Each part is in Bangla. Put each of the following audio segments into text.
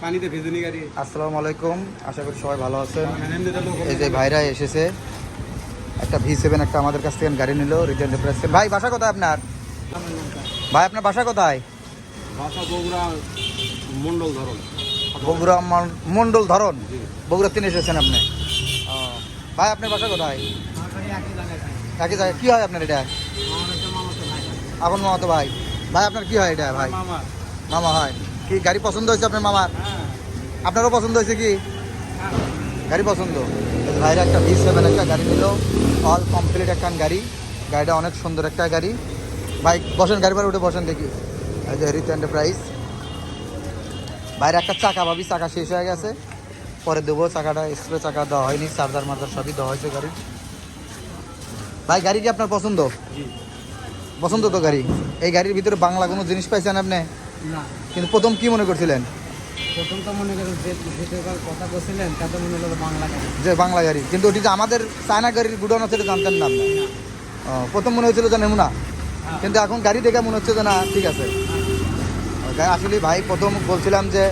পানিতে ভেজুনি গাড়ি। আসসালামু আলাইকুম, আশা করি সবাই ভালো আছেন। এই যে ভাইরা এসেছে, একটা V7 একটা আমাদের কাছ থেকে গাড়ি নিল রিটার্ন প্রাইস। ভাই বাসা কোথায় আপনার? ভাই আপনার বাসা কোথায়? বাসা বগুড়া মন্ডল ধরন। বগুড়া মন্ডল ধরন। বগুড়া 3 এসেছেন আপনি। ও ভাই আপনার বাসা কোথায়? একই জায়গায়। কী হয় আপনার এটা? আপন মামাতো ভাই। ভাই আপনার কি হয় এটা? ভাই মামা হয়। কি গাড়ি পছন্দ হয়েছে আপনার মামার? আপনারও পছন্দ হয়েছে কি গাড়ি পছন্দ? ভাইরা একটা V7 একটা গাড়ি নিল, অল কমপ্লিট একটা গাড়ি। গাড়িটা অনেক সুন্দর একটা গাড়ি। ভাই বসেন, গাড়ি পরে উঠে বসেন দেখি। এই যে রিচ এন্টারপ্রাইজ। বাইরে একটা চাকা ভাবি, চাকা শেষ হয়ে গেছে, পরে দেবো। চাকাটা স্প্রে চাকা দেওয়া হয়নি, চার্জার মার্জার সবই দেওয়া হয়েছে গাড়ির। ভাই গাড়ি কি আপনার পছন্দ? পছন্দ তো গাড়ি। এই গাড়ির ভিতরে বাংলা কোনো জিনিস পাইছেন আপনি? না, কিন্তু প্রথম কি মনে করছিলেন? প্রথম তো মনে করেন যে কথা বলছিলেন তাতে মনে হলো বাংলা গাড়ি। যে বাংলা গাড়ি, কিন্তু ওটি যে আমাদের চায়না গাড়ির গুডাউন আছে জানতেন না আপনি? প্রথম মনে হয়েছিল যে নেমুনা, কিন্তু এখন গাড়ি দেখে মনে হচ্ছে যে না ঠিক আছে। আসলে ভাই প্রথম বলছিলাম যে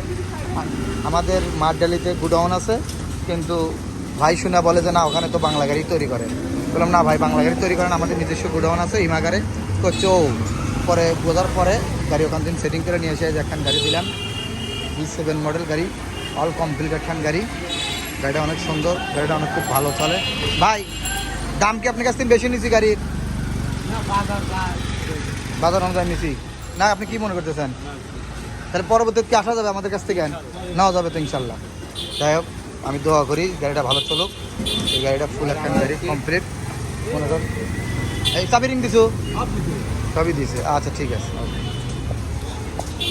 আমাদের মাঠডালিতে গুডাউন আছে, কিন্তু ভাই শুনে বলে যে না ওখানে তো বাংলা গাড়ি তৈরি করে। বললাম না ভাই, বাংলা গাড়ি তৈরি করেন, আমাদের নিজস্ব গুডাউন আছে হিমাগারে করছে। ও পরে বোঝার পরে গাড়ি ওখান থেকে সেটিং করে নিয়ে এসে একখান গাড়ি দিলাম, V7 মডেল গাড়ি, অল কমপ্লিট একখান গাড়ি। গাড়িটা অনেক সুন্দর, গাড়িটা অনেক খুব ভালো চলে। ভাই দাম কি আপনার কাছ থেকে বেশি নিছি গাড়ির? না, বাজার অনুযায়ী নিছি না? আপনি কি মনে করতেছেন? তাহলে পরবর্তীতে কি আসা যাবে আমাদের কাছ থেকে? নেওয়া যাবে তো ইনশাল্লাহ। যাই হোক, আমি দোয়া করি গাড়িটা ভালো চলুক। এই গাড়িটা ফুল একটা গাড়ি কমপ্লিট। মনে কর এই চাবি রিং দিছো? সবই দিয়েছে। আচ্ছা ঠিক আছে।